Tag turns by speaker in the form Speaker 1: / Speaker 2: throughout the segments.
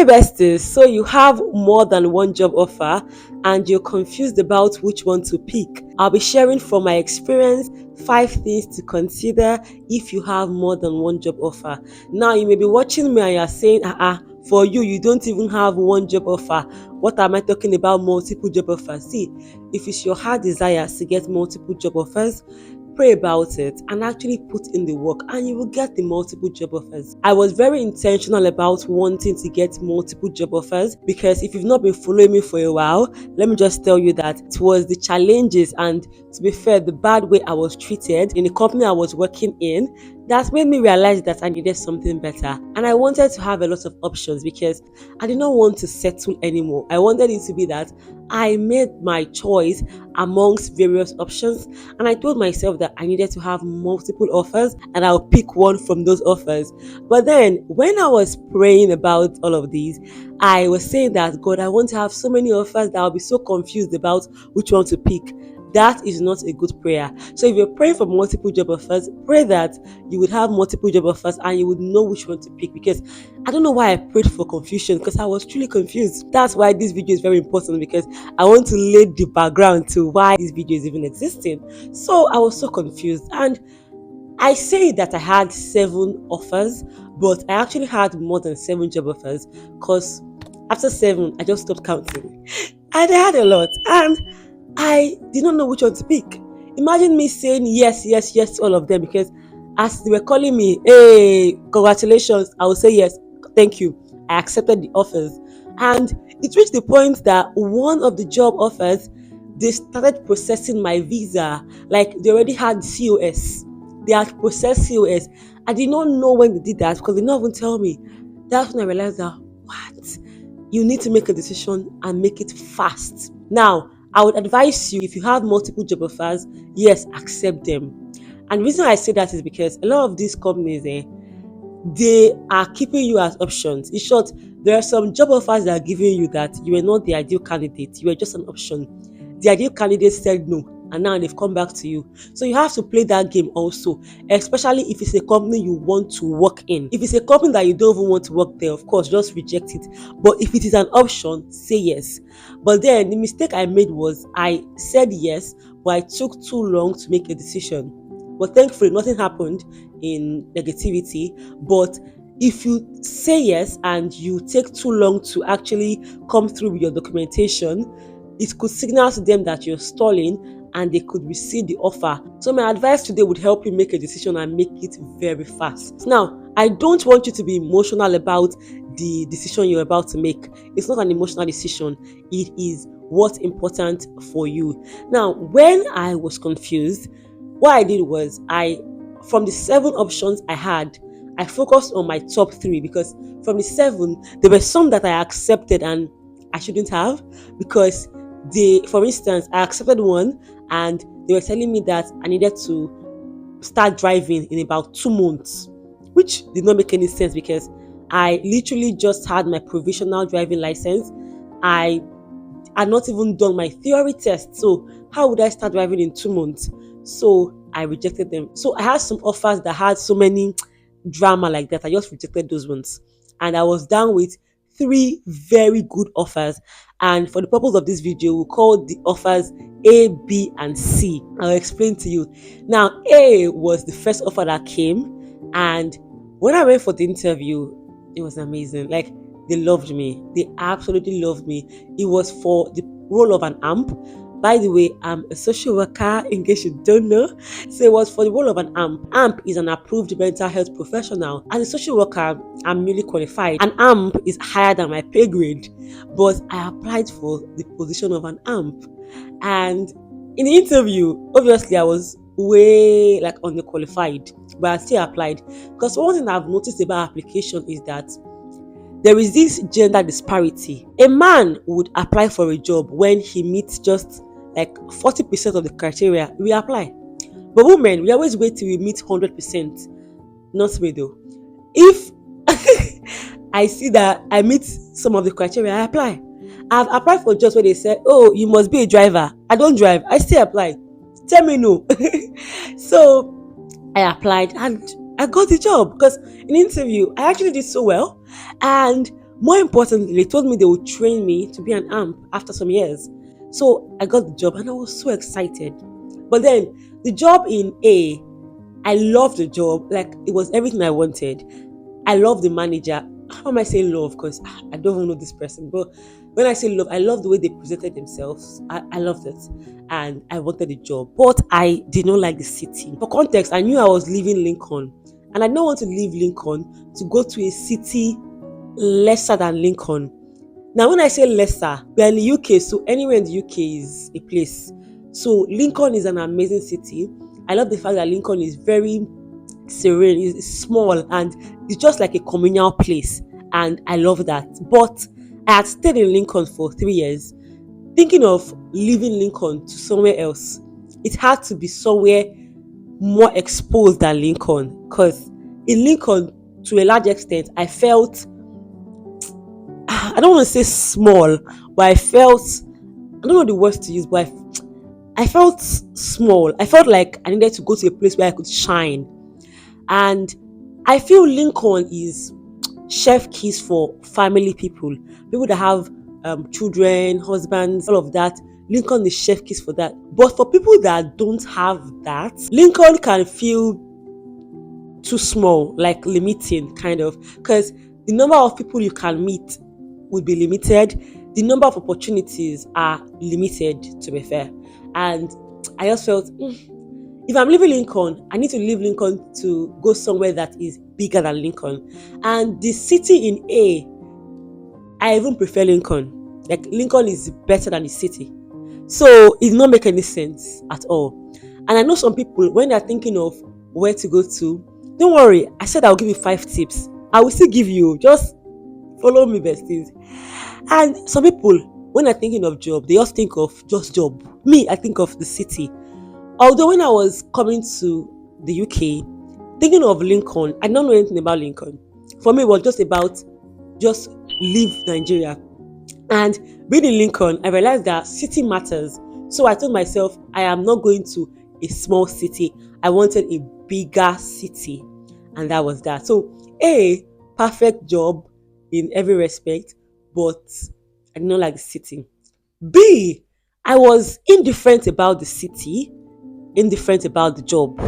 Speaker 1: Hi besties, so you have more than one job offer and you're confused about which one to pick. I'll be sharing from my experience 5 things to consider if you have more than one job offer. Now you may be watching me and you're saying, for you don't even have one job offer. What am I talking about multiple job offers? See, if it's your heart desire to get multiple job offers, pray about it and actually put in the work and you will get the multiple job offers. I was very intentional about wanting to get multiple job offers because if you've not been following me for a while, let me just tell you that it was the challenges and, to be fair, the bad way I was treated in the company I was working in that made me realize that I needed something better. And I wanted to have a lot of options because I did not want to settle anymore. I wanted it to be that I made my choice amongst various options, and I told myself that I needed to have multiple offers and I'll pick one from those offers. But then when I was praying about all of these, I was saying that, God, I want to have so many offers that I'll be so confused about which one to pick. That is not a good prayer. So if you're praying for multiple job offers, pray that you would have multiple job offers and you would know which one to pick. Because I don't know why I prayed for confusion, because I was truly confused. That's why this video is very important, because I want to lay the background to why this video is even existing. So I was so confused, and I say that I had 7 offers, but I actually had more than 7 job offers, because after 7 I just stopped counting and I had a lot and I did not know which one to pick. Imagine me saying yes to all of them, because as they were calling me, hey, congratulations, I will say yes, thank you. I accepted the offers. And it reached the point that one of the job offers, they started processing my visa. Like, they already had COS. They had processed COS. I did not know when they did that because they did not even tell me. That's when I realized that, what? You need to make a decision and make it fast. Now, I would advise you, if you have multiple job offers, yes, accept them. And the reason I say that is because a lot of these companies, they are keeping you as options. In short, there are some job offers that are giving you that you are not the ideal candidate. You are just an option. The ideal candidate said no, and now they've come back to you. So you have to play that game also, especially if it's a company you want to work in. If it's a company that you don't even want to work there, of course, just reject it. But if it is an option, say yes. But then the mistake I made was I said yes, but I took too long to make a decision. But thankfully, nothing happened in negativity. But if you say yes and you take too long to actually come through with your documentation, it could signal to them that you're stalling and they could rescind the offer. So my advice today would help you make a decision and make it very fast. Now, I don't want you to be emotional about the decision you're about to make. It's not an emotional decision. It is what's important for you. Now, when I was confused, what I did was from the 7 options I had, I focused on my top 3, because from the 7, there were some that I accepted and I shouldn't have, because for instance, I accepted one and they were telling me that I needed to start driving in about 2 months, which did not make any sense because I literally just had my provisional driving license. I had not even done my theory test, so how would I start driving in 2 months? So I rejected them. So I had some offers that had so many drama like that. I just rejected those ones, and I was down with 3 very good offers. And for the purpose of this video, we'll call the offers A, B, and C. I'll explain to you. Now, A was the first offer that came, and when I went for the interview, it was amazing. Like, they loved me. They absolutely loved me. It was for the role of an AMP. By the way, I'm a social worker, in case you don't know. So it was for the role of an AMP. AMP is an approved mental health professional. As a social worker, I'm newly qualified. An AMP is higher than my pay grade, but I applied for the position of an AMP. And in the interview, obviously I was way underqualified, but I still applied. Because one thing I've noticed about application is that there is this gender disparity. A man would apply for a job when he meets just 40% of the criteria, we apply. But women, we always wait till we meet 100%. Not me though. If I see that I meet some of the criteria, I apply. I've applied for jobs where they said, oh, you must be a driver. I don't drive. I still apply. Tell me no. So I applied and I got the job, because in the interview I actually did so well. And More importantly, they told me they would train me to be an amp after some years. So I got the job and I was so excited. But then the job in A, I loved the job. Like it was everything I wanted. I love the manager. How am I saying love? Because I don't even know this person. But when I say love, I love the way they presented themselves. I loved it. And I wanted the job. But I did not like the city. For context, I knew I was leaving Lincoln. And I don't want to leave Lincoln to go to a city lesser than Lincoln. Now, when I say lesser, we are in the UK, so anywhere in the UK is a place. So Lincoln is an amazing city. I love the fact that Lincoln is very serene, it's small, and it's just like a communal place. And I love that. But I had stayed in Lincoln for 3 years, thinking of leaving Lincoln to somewhere else. It had to be somewhere more exposed than Lincoln, because in Lincoln, to a large extent, I felt, I don't want to say small, but I felt, I don't know the words to use, but I felt small. I felt like I needed to go to a place where I could shine. And I feel Lincoln is chef keys for family people that have children, husbands, all of that. Lincoln is chef keys for that. But for people that don't have that, Lincoln can feel too small, like limiting, kind of, because the number of people you can meet will be limited. The number of opportunities are limited, to be fair. And I just felt, if I'm leaving Lincoln, I need to leave Lincoln to go somewhere that is bigger than Lincoln. And the city in A, I even prefer Lincoln. Like Lincoln is better than the city. So it did not make any sense at all. And I know some people, when they're thinking of where to go to, don't worry. I said I'll give you 5 tips. I will still give you. Just follow me, besties. And some people, when they're thinking of job, they just think of just job. Me, I think of the city. Although when I was coming to the UK, thinking of Lincoln, I don't know anything about Lincoln. For me, it was just about just leave Nigeria. And being in Lincoln, I realized that city matters. So I told myself, I am not going to a small city. I wanted a bigger city. And that was that. So, A, perfect job in every respect, but I did not like the city. B, I was indifferent about the city, indifferent about the job.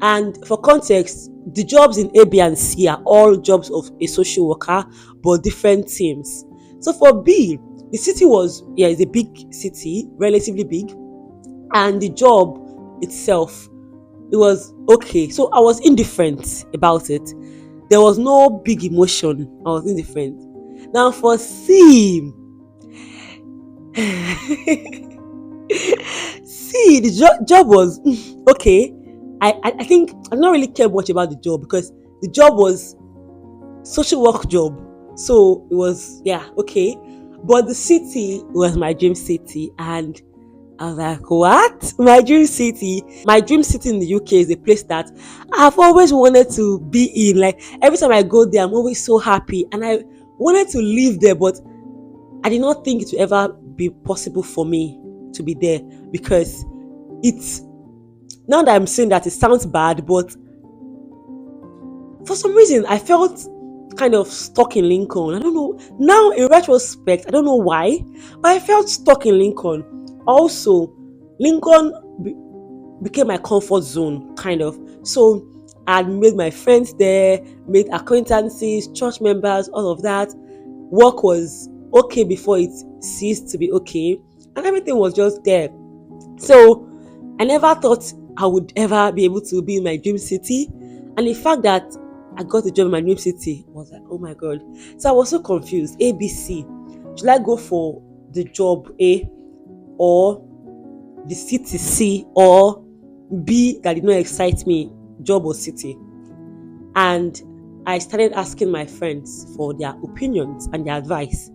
Speaker 1: And for context, the jobs in A, B, and C are all jobs of a social worker, but different teams. So for B, the city was, it's a big city, relatively big, and the job itself, it was okay. So I was indifferent about it. There was no big emotion. I was indifferent. Now for C, see, the job was okay. I think I don't really care much about the job because the job was social work job. So it was, okay. But the city was my dream city. And I was like, what? My dream city? My dream city in the UK is a place that I've always wanted to be in. Like every time I go there, I'm always so happy. And I wanted to live there, but I did not think it would ever be possible for me to be there because it's, now that I'm saying that, it sounds bad, but for some reason I felt kind of stuck in Lincoln. I don't know. Now in retrospect, I don't know why, but I felt stuck in Lincoln. Also, Lincoln became my comfort zone, kind of. So I made my friends there, made acquaintances, church members, all of that. Work was okay before it ceased to be okay, and everything was just there. So I never thought I would ever be able to be in my dream city. And the fact that I got a job in my dream city was like, oh my God. So I was so confused. A, B, C. Should I go for the job A or the city C, or B that did not excite me, job or city? And I started asking my friends for their opinions and their advice.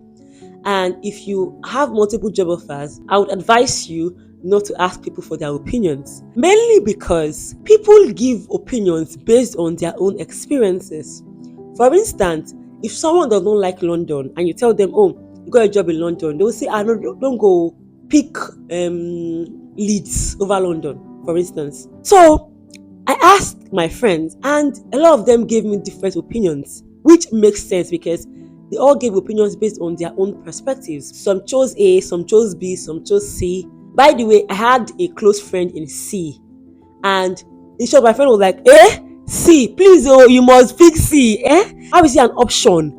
Speaker 1: And if you have multiple job offers, I would advise you not to ask people for their opinions. Mainly because people give opinions based on their own experiences. For instance, if someone does not like London and you tell them, oh, you got a job in London, they will say, no, don't go, pick Leeds over London, for instance. So I asked my friends and a lot of them gave me different opinions, which makes sense because They all gave opinions based on their own perspectives. Some chose A, some chose B, some chose C. By the way, I had a close friend in C, and in short, my friend was like, C, please, oh, you must pick C. How is it an option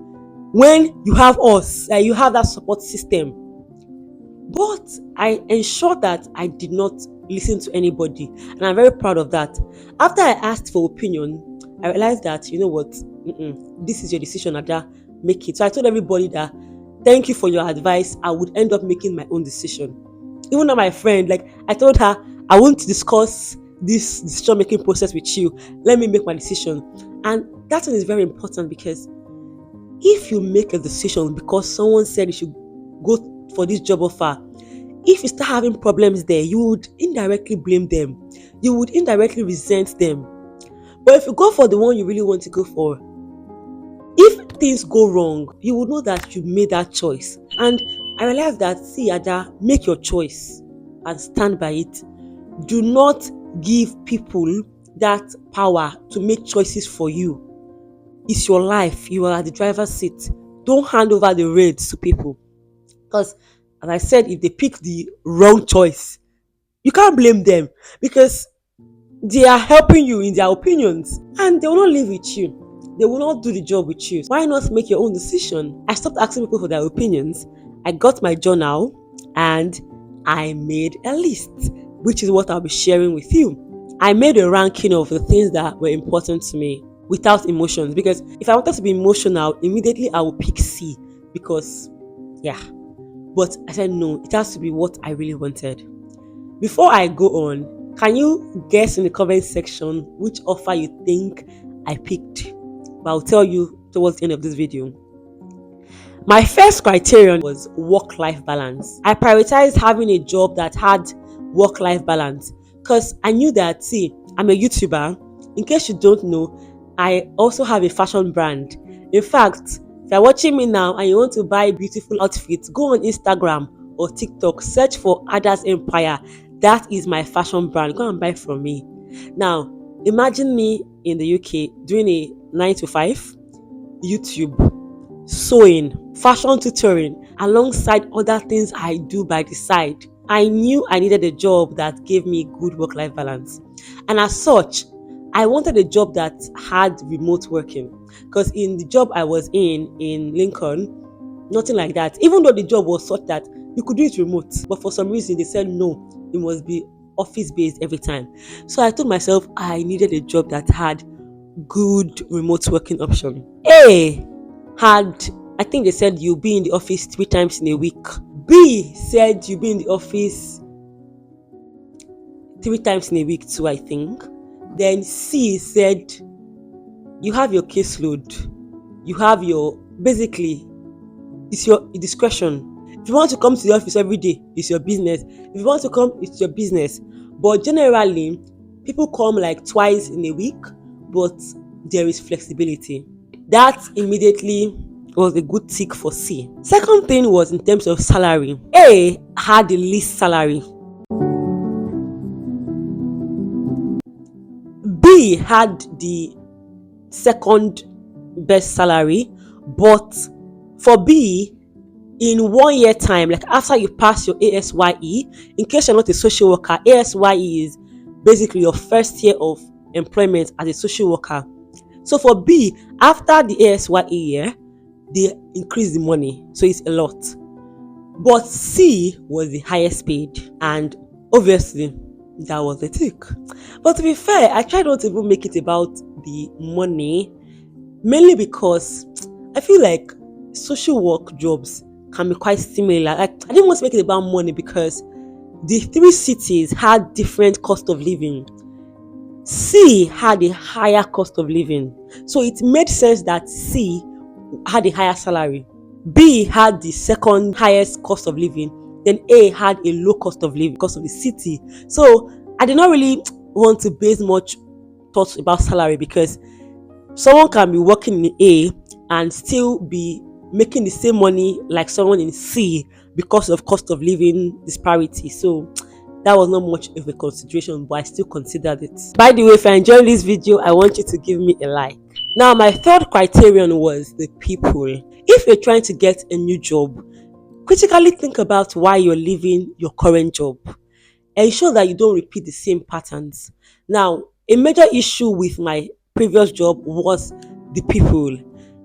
Speaker 1: when you have us, you have that support system? But I ensured that I did not listen to anybody, and I'm very proud of that. After I asked for opinion, I realized that, you know what, this is your decision, Ada, make it. So I told everybody that thank you for your advice. I would end up making my own decision. Even though my friend, like, I told her I won't discuss this decision making process with you. Let me make my decision. And that one is very important, because if you make a decision because someone said you should go for this job offer, if you start having problems there, you would indirectly blame them. You would indirectly resent them. But if you go for the one you really want to go for, if things go wrong, you will know that you made that choice. And I realized that, see, Ada, make your choice and stand by it. Do not give people that power to make choices for you. It's your life. You are at the driver's seat. Don't hand over the reins to people. Because, as I said, if they pick the wrong choice, you can't blame them, because they are helping you in their opinions, and they will not live with you. They will not do the job with you. Why not make your own decision? I stopped asking people for their opinions. I got my journal and I made a list, which is what I'll be sharing with you. I made a ranking of the things that were important to me without emotions, because if I wanted to be emotional, immediately I would pick C, because, yeah. But I said no, it has to be what I really wanted. Before I go on, can you guess in the comment section which offer you think I picked? But I'll tell you towards the end of this video. My first criterion was work-life balance. I prioritized having a job that had work-life balance, because I knew that, see, I'm a YouTuber. In case you don't know, I also have a fashion brand. In fact, if you're watching me now and you want to buy beautiful outfits, go on Instagram or TikTok, search for Adazempire. That is my fashion brand. Go and buy from me. Now, imagine me in the UK doing a 9 to 5, YouTube, sewing, fashion tutoring, alongside other things I do by the side. I knew I needed a job that gave me good work-life balance. And as such, I wanted a job that had remote working, because in the job I was in Lincoln, nothing like that. Even though the job was such that you could do it remote, but for some reason they said no, it must be office-based every time. So I told myself I needed a job that had good remote working option. A had, I think they said you'll be in the office 3 times in a week. B said you'll be in the office 3 times in a week too, I think. Then C said you have your caseload, you have your, basically, it's your discretion. If you want to come to the office every day, it's your business. If you want to come, it's your business. But generally, people come like twice in a week, but there is flexibility. That immediately was a good tick for C. Second thing was in terms of salary. A had the least salary. B had the second best salary, but for B, in 1 year time, like after you pass your ASYE, in case you're not a social worker, ASYE is basically your first year of employment as a social worker. So for B, after the ASYE year, they increase the money, so it's a lot. But C was the highest paid, and obviously that was the tick. But to be fair, I tried not to even make it about the money, mainly because I feel like social work jobs can be quite similar. Like, I didn't want to make it about money because the 3 cities had different cost of living. C had a higher cost of living, so it made sense that C had a higher salary. B had the second highest cost of living. Then A had a low cost of living because of the city. So I did not really want to base much thoughts about salary, because someone can be working in A and still be making the same money like someone in C because of cost of living disparity. So that was not much of a consideration, but I still considered it. By the way, if you're enjoying this video, I want you to give me a like. Now, my third criterion was the people. If you're trying to get a new job, critically think about why you're leaving your current job. Ensure that you don't repeat the same patterns. Now, a major issue with my previous job was the people.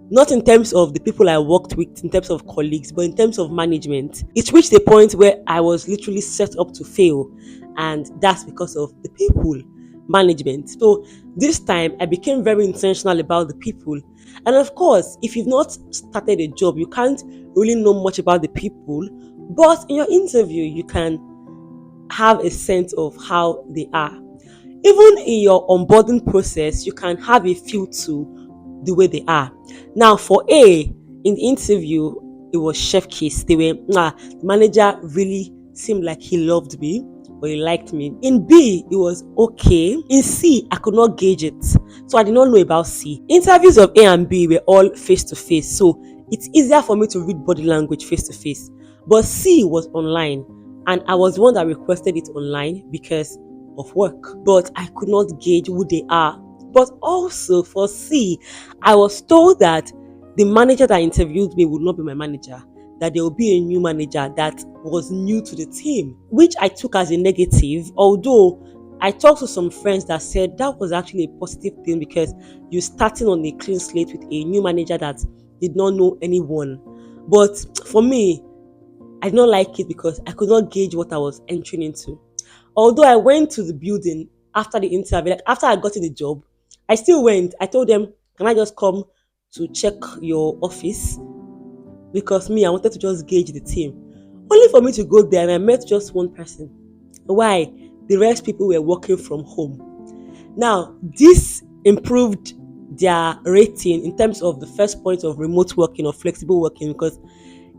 Speaker 1: Not in terms of the people I worked with, in terms of colleagues, but in terms of management. It reached a point where I was literally set up to fail, and that's because of the people management. So this time I became very intentional about the people. And of course, if you've not started a job, you can't really know much about the people, but in your interview, you can have a sense of how they are. Even in your onboarding process, you can have a feel to the way they are. Now, for A, in the interview, it was chef kiss. The manager really seemed like he loved me or he liked me. In B, it was okay. In C, I could not gauge it. So I did not know about C. Interviews of A and B were all face to face. So it's easier for me to read body language face to face. But C was online, and I was the one that requested it online because of work. But I could not gauge who they are. But also for C, I was told that the manager that interviewed me would not be my manager, that there will be a new manager that was new to the team, which I took as a negative. Although I talked to some friends that said that was actually a positive thing because you're starting on a clean slate with a new manager that did not know anyone. But for me, I did not like it because I could not gauge what I was entering into. Although I went to the building after the interview, like after I got in the job, I still went. I told them, can I just come to check your office? Because me, I wanted to just gauge the team. Only for me to go there and I met just one person. Why? The rest people were working from home. Now, this improved their rating in terms of the first point of remote working or flexible working, because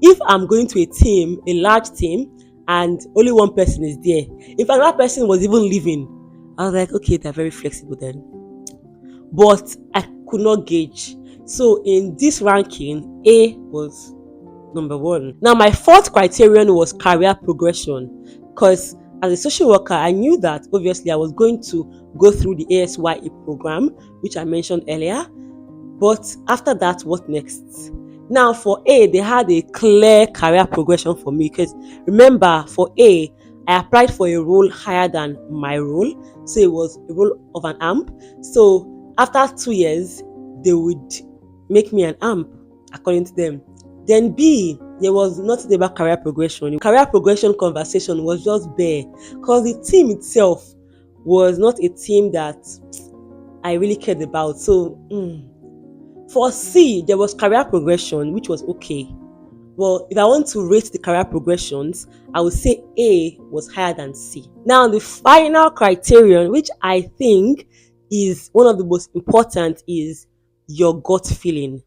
Speaker 1: if I'm going to a team, a large team, and only one person is there, if another person was even leaving, I was like, okay, they're very flexible then. But I could not gauge. So in this ranking, A was number one. Now, my fourth criterion was career progression, because as a social worker, I knew that obviously I was going to go through the ASYE program, which I mentioned earlier. But after that, what next? Now, for A, they had a clear career progression for me because remember, for A, I applied for a role higher than my role. So it was a role of an AMP. So after 2 years, they would make me an AMP according to them. Then B, there was nothing about career progression. The career progression conversation was just bare because the team itself was not a team that I really cared about. So for C, there was career progression, which was okay. Well, if I want to rate the career progressions, I would say A was higher than C. Now, the final criterion, which I think is one of the most important, is your gut feeling.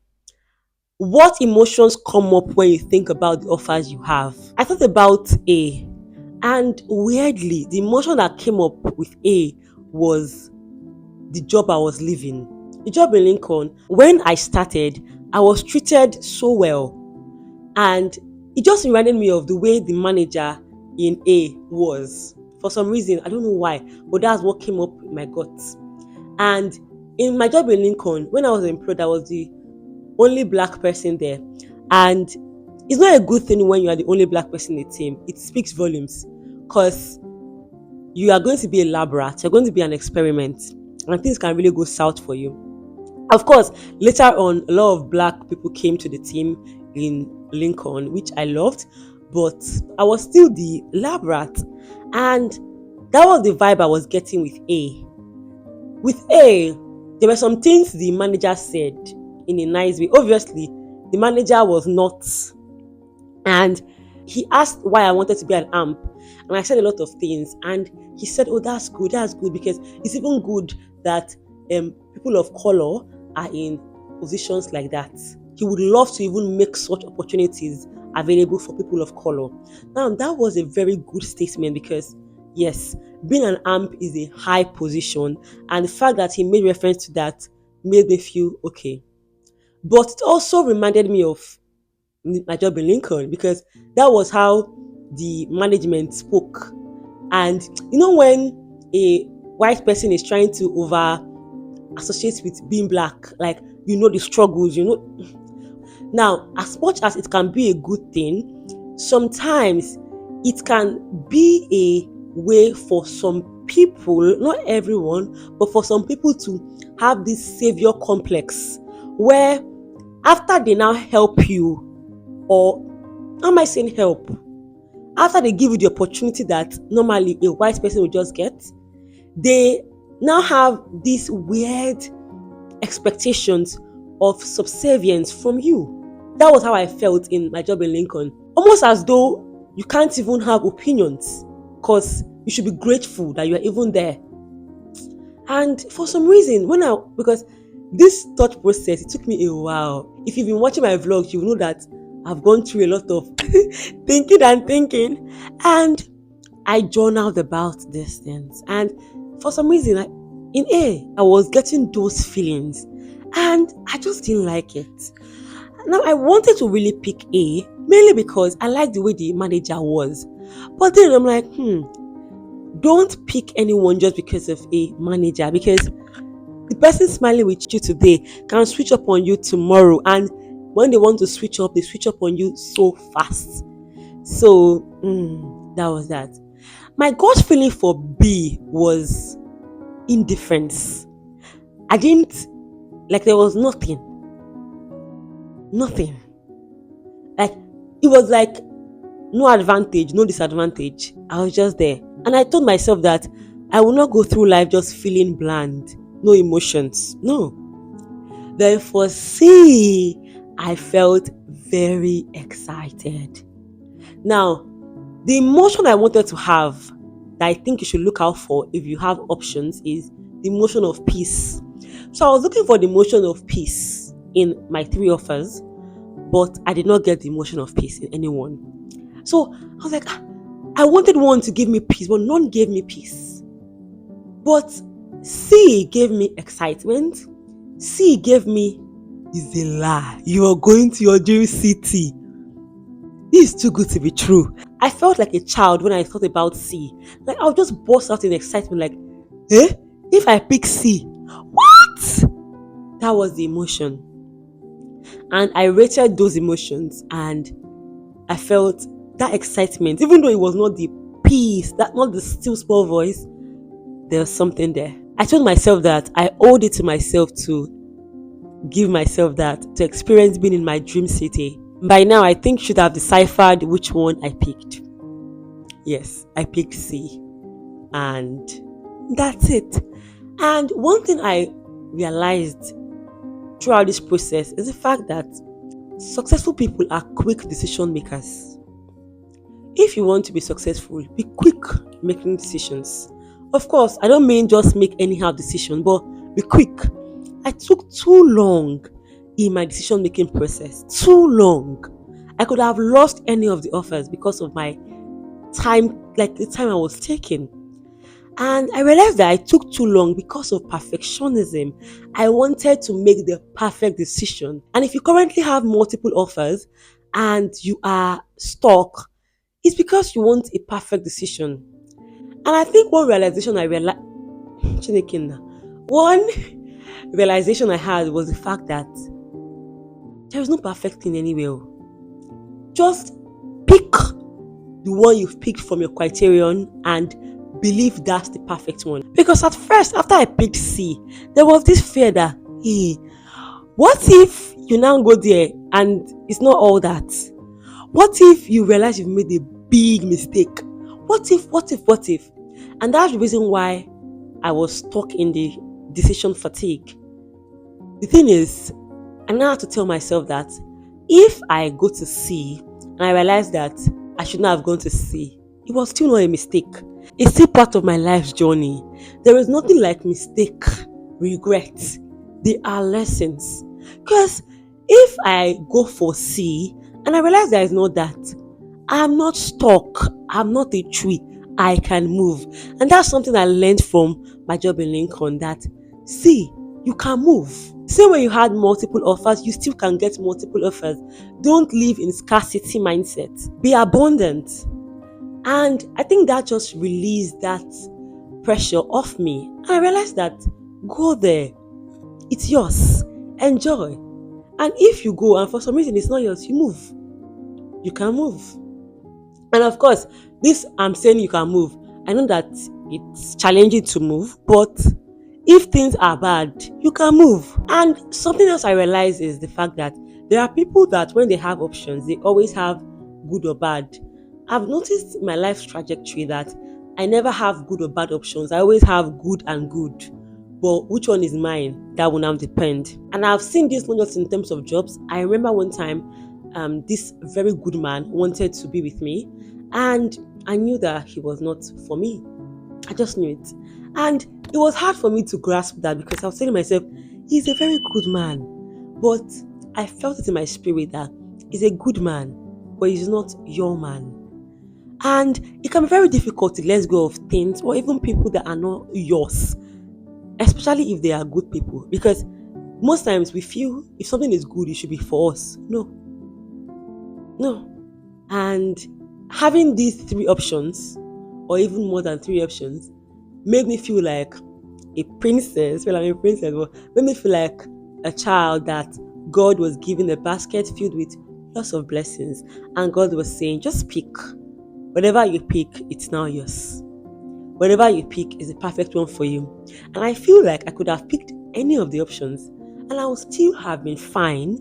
Speaker 1: What emotions come up when you think about the offers you have? I thought about A, and weirdly, the emotion that came up with A was the job I was leaving. The job in Lincoln, when I started, I was treated so well. And it just reminded me of the way the manager in A was. For some reason, I don't know why, but that's what came up in my guts. And in my job in Lincoln, when I was employed, I was the only black person there. And it's not a good thing when you are the only black person in the team. It speaks volumes because you are going to be a lab rat, you're going to be an experiment, and things can really go south for you. Of course, later on, a lot of black people came to the team in Lincoln, which I loved, but I was still the lab rat. And that was the vibe I was getting with A. With A, there were some things the manager said in a nice way. Obviously, the manager was not. And he asked why I wanted to be an AMP. And I said a lot of things. And he said, oh, that's good, because it's even good that people of color are in positions like that. He would love to even make such opportunities available for people of color. Now, that was a very good statement because, yes, being an AMP is a high position. And the fact that he made reference to that made me feel okay. But it also reminded me of my job in Lincoln because that was how the management spoke. And you know, when a white person is trying to associate with being black. Like, the struggles. Now, as much as it can be a good thing, sometimes it can be a way for some people, not everyone, but for some people to have this savior complex where after they now help you, or how am I saying help? After they give you the opportunity that normally a white person will just get, they now have these weird expectations of subservience from you. That was how I felt in my job in Lincoln. Almost as though you can't even have opinions because you should be grateful that you're even there. And for some reason, because this thought process, it took me a while. If you've been watching my vlogs, you know that I've gone through a lot of thinking. And I journaled about these things. And for some reason, I was getting those feelings. And I just didn't like it. Now, I wanted to really pick A, mainly because I liked the way the manager was. But then I'm like, don't pick anyone just because of a manager, because the person smiling with you today can switch up on you tomorrow, and when they want to switch up, they switch up on you so fast. So that was that. My gut feeling for B was indifference. I didn't like, there was nothing. Like, it was like no advantage, no disadvantage. I was just there. And I told myself that I will not go through life just feeling bland, no emotions. No. Then for C, I felt very excited. Now, the emotion I wanted to have that I think you should look out for if you have options is the emotion of peace. So I was looking for the emotion of peace in my 3 offers, but I did not get the emotion of peace in anyone. So I was like, I wanted one to give me peace, but none gave me peace. But C gave me excitement. C gave me, is a lie. You are going to your dream city. This is too good to be true. I felt like a child when I thought about C. Like, I'll just burst out in excitement, like, if I pick C, what? That was the emotion. And I rated those emotions, and I felt that excitement, even though it was not the peace, not the still small voice, there was something there. I told myself that I owed it to myself to give myself that, to experience being in my dream city. By now, I think should have deciphered which one I picked. Yes, I picked C. And that's it. And one thing I realized throughout this process is the fact that successful people are quick decision makers. If you want to be successful, be quick making decisions. Of course, I don't mean just make anyhow decision, but be quick. I took too long in my decision making process. Too long. I could have lost any of the offers because of my time, like the time I was taking. And I realized that I took too long because of perfectionism. I wanted to make the perfect decision. And if you currently have multiple offers and you are stuck, it's because you want a perfect decision. And I think one realization I had was the fact that there is no perfect thing anywhere. Just pick the one you've picked from your criterion and believe that's the perfect one. Because at first, after I picked C, there was this fear that, what if you now go there and it's not all that? What if you realize you've made a big mistake? What if? And that's the reason why I was stuck in the decision fatigue. The thing is, I now have to tell myself that if I go to C and I realize that I should not have gone to C, it was still not a mistake. It's still part of my life's journey. There is nothing like mistake, regret. They are lessons. Because if I go for C and I realize there is not that, I'm not stuck. I'm not a tree. I can move. And that's something I learned from my job in Lincoln, that see, you can move. Same when you had multiple offers, you still can get multiple offers. Don't live in scarcity mindset. Be abundant. And I think that just released that pressure off me. And I realized that go there. It's yours. Enjoy. And if you go and for some reason it's not yours, you move. You can move. And of course, this I'm saying you can move. I know that it's challenging to move, but if things are bad, you can move. And something else I realize is the fact that there are people that when they have options, they always have good or bad. I've noticed in my life's trajectory that I never have good or bad options. I always have good and good. But which one is mine? That will now depend. And I've seen this not just in terms of jobs. I remember one time, this very good man wanted to be with me, and I knew that he was not for me. I just knew it. And it was hard for me to grasp that because I was telling myself, he's a very good man. But I felt it in my spirit that he's a good man, but he's not your man. And it can be very difficult to let go of things or even people that are not yours, especially if they are good people. Because most times we feel if something is good, it should be for us. No, no. And having these three options, or even more than three options, made me feel like a princess. Well, I'm a princess, but made me feel like a child that God was giving a basket filled with lots of blessings. And God was saying, just pick. Whatever you pick, it's now yours. Whatever you pick is the perfect one for you. And I feel like I could have picked any of the options and I would still have been fine.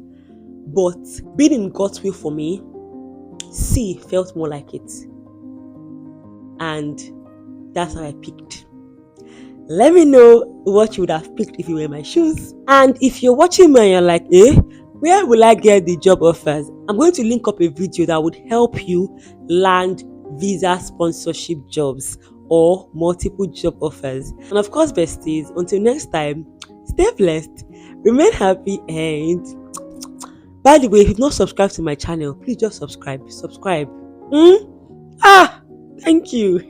Speaker 1: But being in God's will for me, C felt more like it. And that's how I picked. Let me know what you would have picked if you were in my shoes. And if you're watching me and you're like, where will I get the job offers? I'm going to link up a video that would help you land visa sponsorship jobs or multiple job offers. And of course, besties, until next time, stay blessed, remain happy, and by the way, if you've not subscribed to my channel, please just subscribe. Thank you.